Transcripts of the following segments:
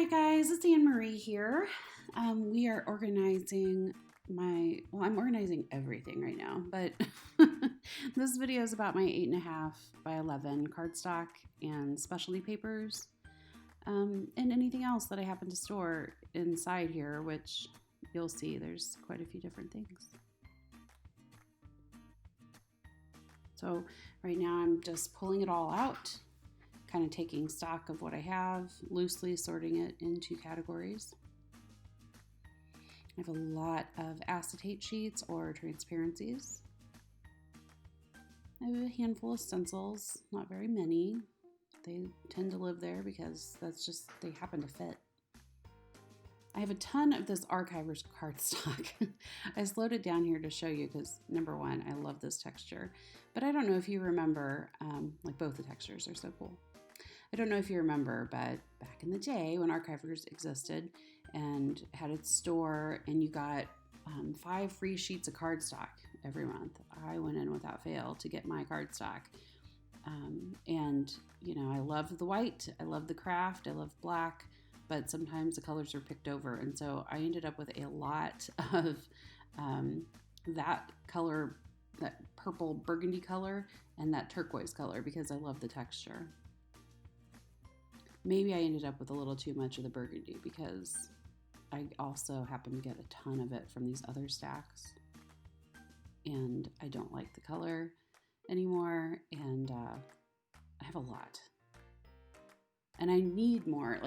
Alright guys, it's Anne-Marie here. We are organizing I'm organizing everything right now, but this video is about my 8.5 by 11 cardstock and specialty papers, and anything else that I happen to store inside here, which you'll see there's quite a few different things. So right now I'm just pulling it all out, kind of taking stock of what I have, loosely sorting it into categories. I have a lot of acetate sheets or transparencies. I have a handful of stencils, not very many. They tend to live there because they happen to fit. I have a ton of this Archiver's cardstock. I slowed it down here to show you because, number one, I love this texture. But I don't know if you remember, like both the textures are so cool. I don't know if you remember, but back in the day when Archivers existed and had its store and you got 5 free sheets of cardstock every month, I went in without fail to get my cardstock. And, you know, I love the white, I love the craft, I love black, but sometimes the colors are picked over. And so I ended up with a lot of that color, that purple burgundy color and that turquoise color because I love the texture. Maybe I ended up with a little too much of the burgundy because I also happen to get a ton of it from these other stacks. And I don't like the color anymore, and I have a lot. And I need more.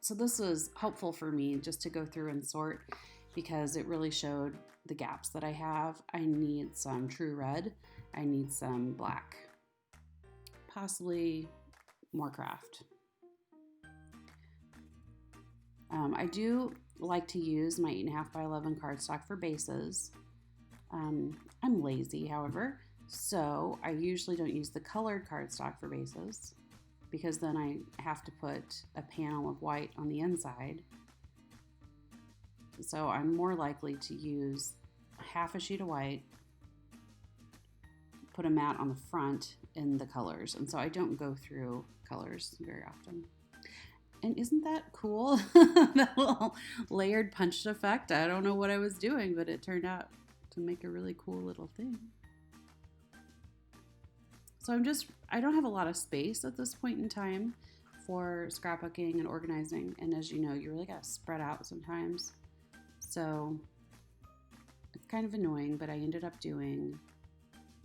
So this was helpful for me just to go through and sort because it really showed the gaps that I have. I need some true red. I need some black. Possibly more craft. I do like to use my 8.5 by 11 cardstock for bases. I'm lazy, however, so I usually don't use the colored cardstock for bases because then I have to put a panel of white on the inside. So I'm more likely to use half a sheet of white, put a mat on the front in the colors, and so I don't go through colors very often. And isn't that cool? That little layered punched effect. I don't know what I was doing, but it turned out to make a really cool little thing. So I don't have a lot of space at this point in time for scrapbooking and organizing. And as you know, you really got to spread out sometimes. So it's kind of annoying, but I ended up doing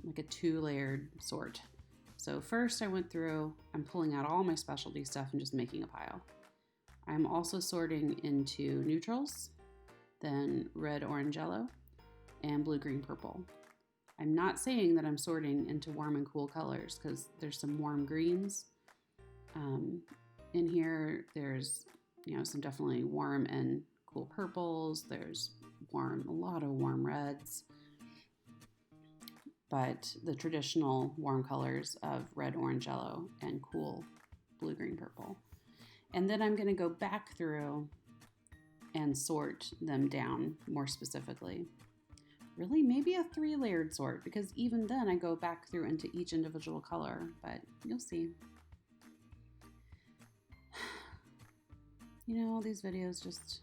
like a 2-layered sort. So first I went through, I'm pulling out all my specialty stuff and just making a pile. I'm also sorting into neutrals, then red, orange, yellow, and blue, green, purple. I'm not saying that I'm sorting into warm and cool colors because there's some warm greens. In here, there's some definitely warm and cool purples. There's a lot of warm reds. But the traditional warm colors of red, orange, yellow, and cool blue, green, purple. And then I'm going to go back through and sort them down more specifically. Really, maybe a 3-layered sort, because even then I go back through into each individual color, but you'll see. You know, these videos just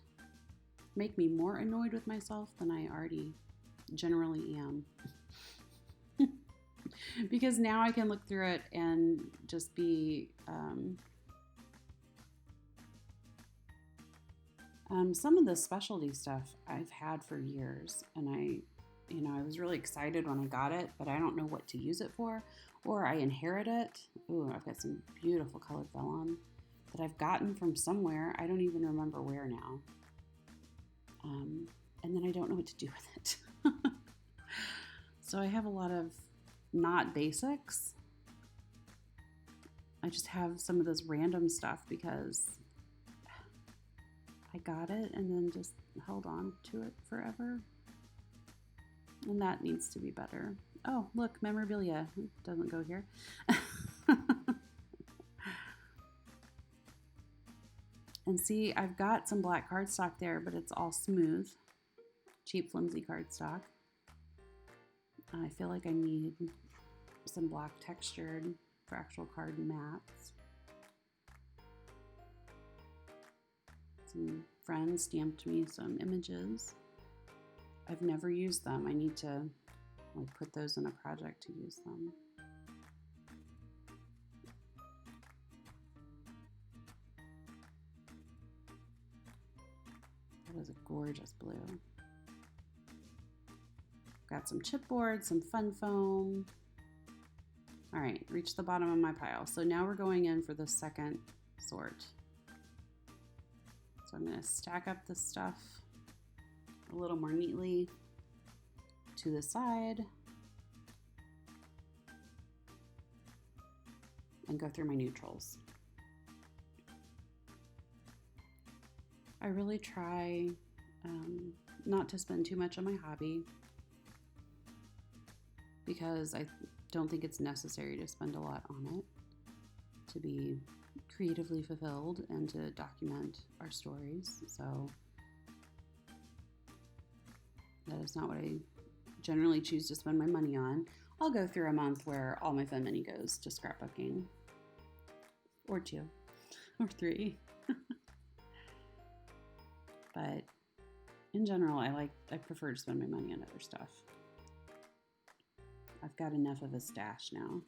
make me more annoyed with myself than I already generally am. Because now I can look through it and just be some of the specialty stuff I've had for years, and I was really excited when I got it, but I don't know what to use it for, or I inherit it. Ooh, I've got some beautiful colored vellum that I've gotten from somewhere. I don't even remember where now. And then I don't know what to do with it. So I have a lot of not basics. I just have some of this random stuff because I got it and then just held on to it forever. And that needs to be better. Oh, look, memorabilia. It doesn't go here. And see, I've got some black cardstock there, but it's all smooth. Cheap, flimsy cardstock. I feel like I need some black textured for actual card mats. Some friends stamped me some images. I've never used them. I need to like put those in a project to use them. That is a gorgeous blue. Got some chipboard, some fun foam. All right, reach the bottom of my pile. So now we're going in for the second sort. So I'm gonna stack up the stuff a little more neatly to the side and go through my neutrals. I really try not to spend too much on my hobby because I don't think it's necessary to spend a lot on it to be creatively fulfilled and to document our stories. So that is not what I generally choose to spend my money on. I'll go through a month where all my fun money goes to scrapbooking, or 2 or 3. But in general, I prefer to spend my money on other stuff. I've got enough of a stash now.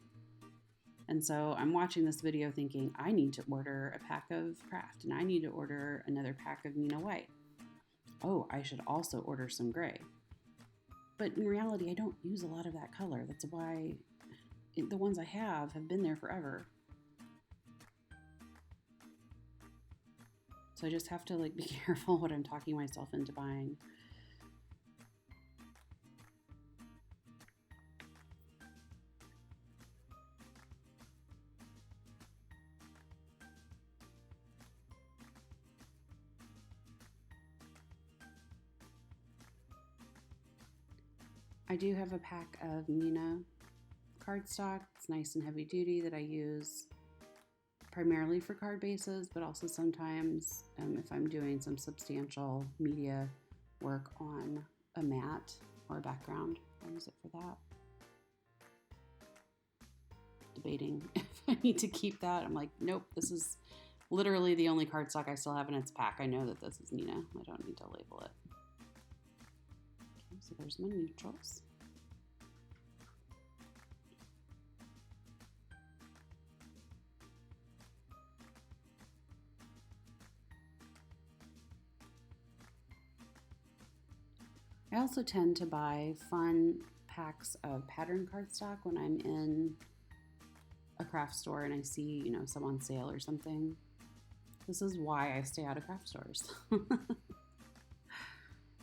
And so I'm watching this video thinking, I need to order a pack of Craft, and I need to order another pack of Nina White. Oh, I should also order some gray. But in reality, I don't use a lot of that color. That's why the ones I have been there forever. So I just have to be careful what I'm talking myself into buying. I do have a pack of Nina cardstock. It's nice and heavy duty that I use primarily for card bases, but also sometimes if I'm doing some substantial media work on a mat or a background, I use it for that. Debating if I need to keep that. I'm like, nope, this is literally the only cardstock I still have in its pack. I know that this is Nina. I don't need to label it. Okay, so there's my neutrals. I also tend to buy fun packs of pattern cardstock when I'm in a craft store and I see, some on sale or something. This is why I stay out of craft stores.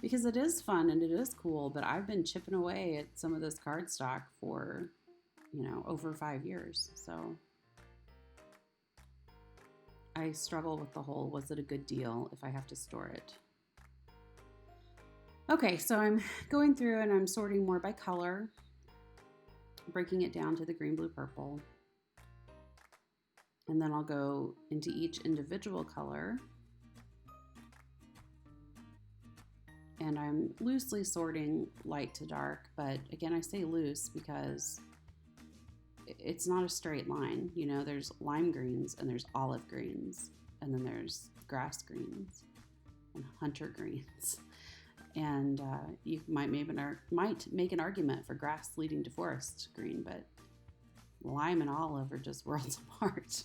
Because it is fun and it is cool, but I've been chipping away at some of this cardstock for, over 5 years. So I struggle with the whole, was it a good deal if I have to store it? Okay, so I'm going through and I'm sorting more by color, breaking it down to the green, blue, purple. And then I'll go into each individual color. And I'm loosely sorting light to dark, but again, I say loose because it's not a straight line. There's lime greens and there's olive greens, and then there's grass greens and hunter greens. And you might make an argument for grass leading to forest green, but lime and olive are just worlds apart.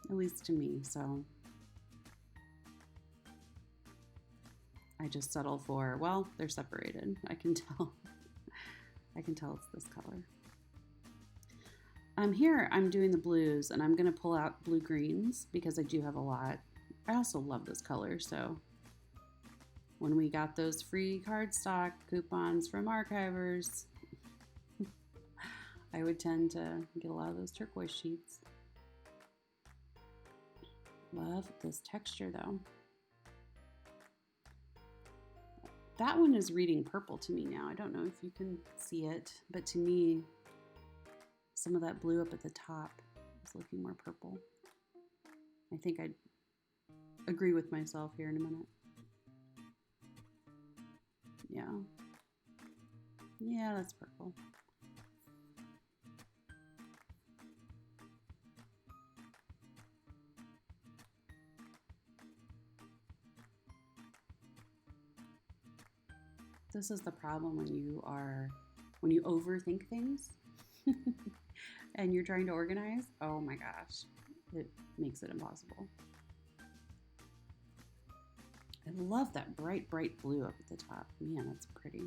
At least to me. So I just settle for, well, they're separated. I can tell it's this color. Here I'm doing the blues, and I'm going to pull out blue greens because I do have a lot. I also love this color, so when we got those free cardstock coupons from archivers, I would tend to get a lot of those turquoise sheets. Love this texture though. That one is reading purple to me now. I don't know if you can see it, but to me, some of that blue up at the top is looking more purple. I think I'd agree with myself here in a minute. Yeah, that's purple. This is the problem when you overthink things and you're trying to organize. Oh my gosh, it makes it impossible. I love that bright, bright blue up at the top. Man, that's pretty.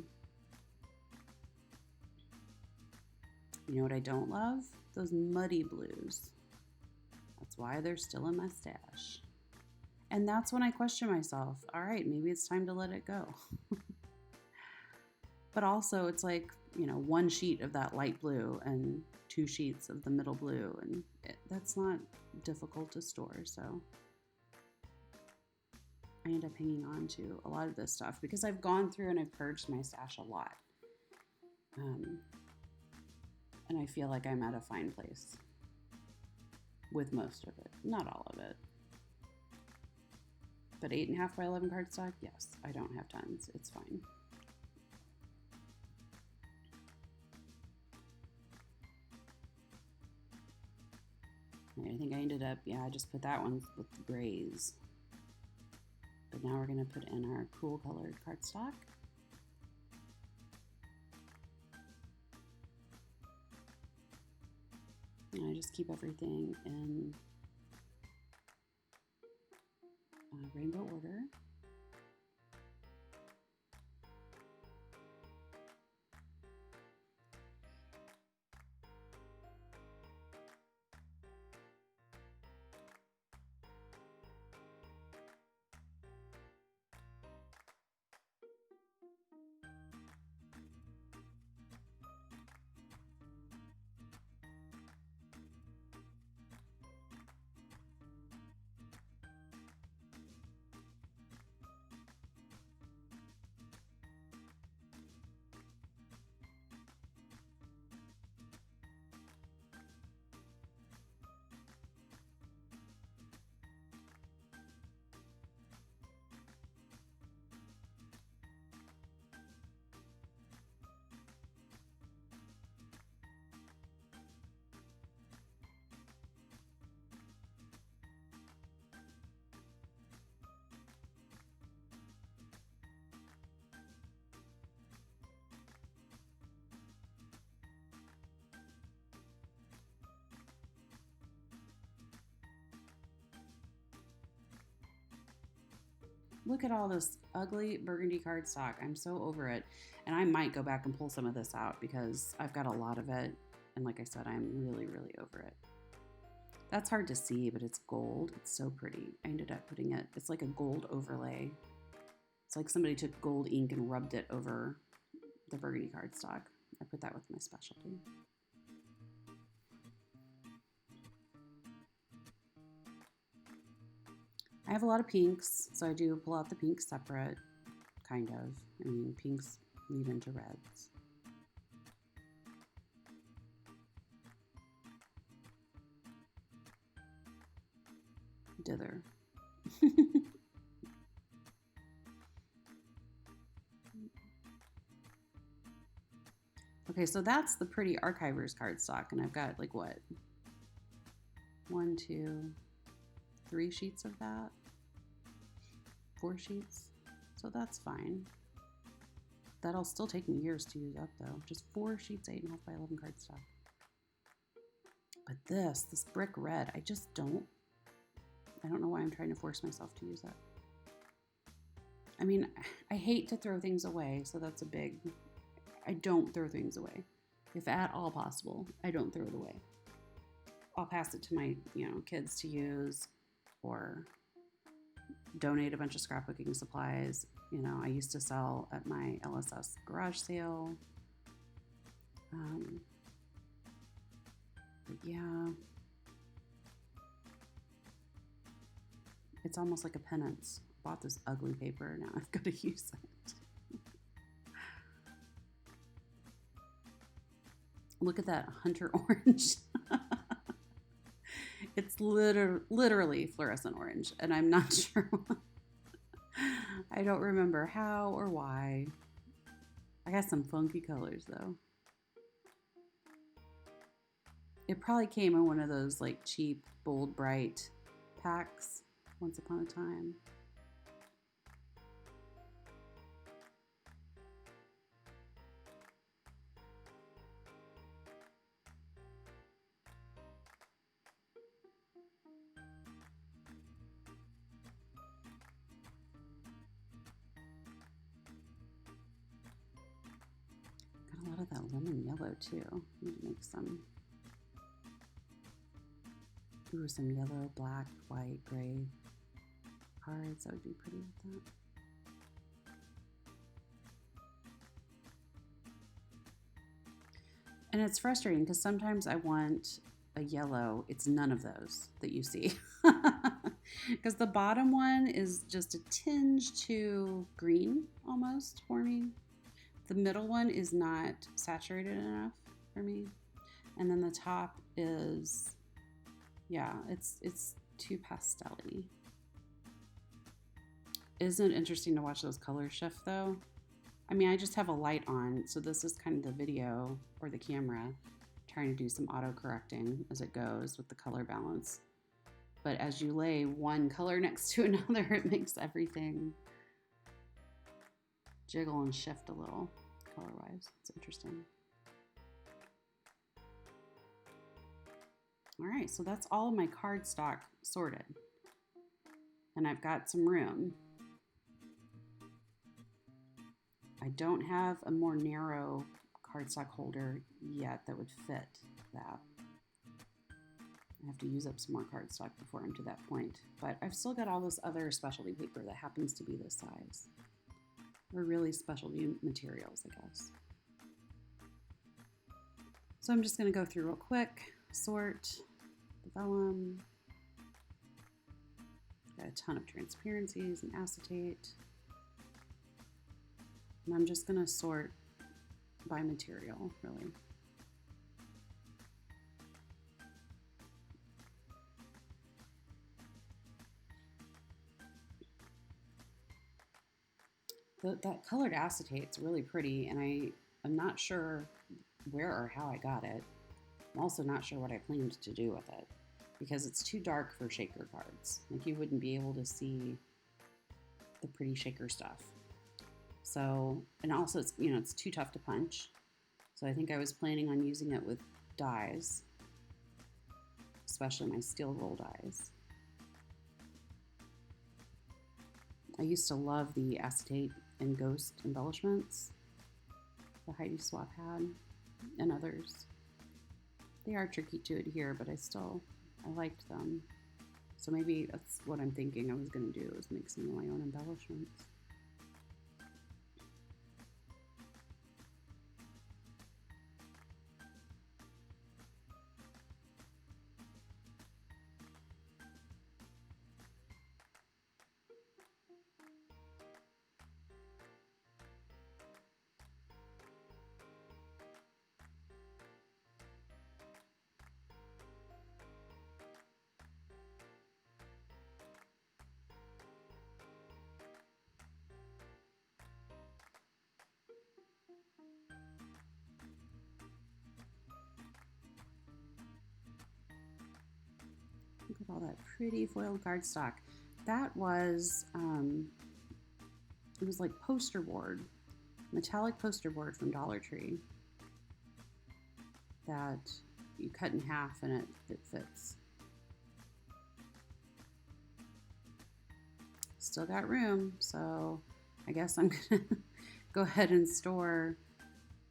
You know what I don't love? Those muddy blues. That's why they're still in my stash. And that's when I question myself. All right, maybe it's time to let it go. But also it's like, you know, one sheet of that light blue and 2 sheets of the middle blue. And that's not difficult to store. So I end up hanging on to a lot of this stuff because I've gone through and I've purged my stash a lot. And I feel like I'm at a fine place with most of it, not all of it. But 8.5 by 11 cardstock, yes, I don't have tons, it's fine. I think I ended up, I just put that one with the grays. But now we're gonna put in our cool colored cardstock. And I just keep everything in rainbow order. Look at all this ugly burgundy cardstock. I'm so over it. And I might go back and pull some of this out because I've got a lot of it. And like I said, I'm really, really over it. That's hard to see, but it's gold. It's so pretty. I ended up putting it, it's like a gold overlay. It's like somebody took gold ink and rubbed it over the burgundy cardstock. I put that with my specialty. I have a lot of pinks, so I do pull out the pinks separate, kind of. I mean, pinks lead into reds. Dither. Okay, so that's the pretty Archivers cardstock, and I've got like what? 1, 2, 3 sheets of that. 4 sheets. So that's fine. That'll still take me years to use up though. Just 4 sheets, 8.5 by 11 cardstock. But this brick red, I don't know why I'm trying to force myself to use that. I mean, I hate to throw things away, so that's a big, I don't throw things away. If at all possible, I don't throw it away. I'll pass it to my, kids to use or donate a bunch of scrapbooking supplies. I used to sell at my LSS garage sale. But yeah, it's almost like a penance. I bought this ugly paper, now I've got to use it. Look at that hunter orange. It's literally fluorescent orange, and I'm not sure why. I don't remember how or why. I got some funky colors though. It probably came in one of those like cheap, bold, bright packs once upon a time. that lemon yellow too. I need to make some. Ooh, some yellow, black, white, gray cards. That would be pretty with that. And it's frustrating because sometimes I want a yellow. It's none of those that you see. Because the bottom one is just a tinge to green almost for me. The middle one is not saturated enough for me. And then the top is, yeah, it's too pastel-y. Isn't it interesting to watch those colors shift though? I mean, I just have a light on, so this is kind of the video or the camera trying to do some auto correcting as it goes with the color balance. But as you lay one color next to another, it makes everything jiggle and shift a little color-wise. It's interesting. All right, so that's all of my cardstock sorted. And I've got some room. I don't have a more narrow cardstock holder yet that would fit that. I have to use up some more cardstock before I'm to that point, but I've still got all this other specialty paper that happens to be this size. Or really specialty materials, I guess. So I'm just gonna go through real quick, sort the vellum. Got a ton of transparencies and acetate. And I'm just gonna sort by material, really. That colored acetate's really pretty, and I'm not sure where or how I got it. I'm also not sure what I planned to do with it, because it's too dark for shaker cards. Like, you wouldn't be able to see the pretty shaker stuff. So, and also it's, you know, it's too tough to punch. So I think I was planning on using it with dies, especially my steel roll dies. I used to love the acetate and ghost embellishments the Heidi Swap had, and others. They are tricky to adhere, but I liked them. So maybe that's what I'm thinking I was going to do, is make some of my own embellishments. Look at all that pretty foiled cardstock. That was, it was like poster board, metallic poster board from Dollar Tree that you cut in half and it fits. Still got room, so I guess I'm gonna go ahead and store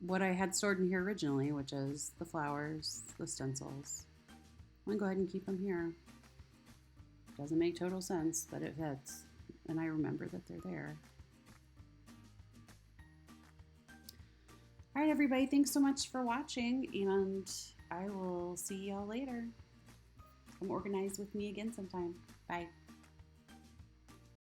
what I had stored in here originally, which is the flowers, the stencils. I'm gonna go ahead and keep them here. Doesn't make total sense, but it fits, and I remember that they're there. All right, everybody, thanks so much for watching, and I will see y'all later. Come organize with me again sometime. Bye.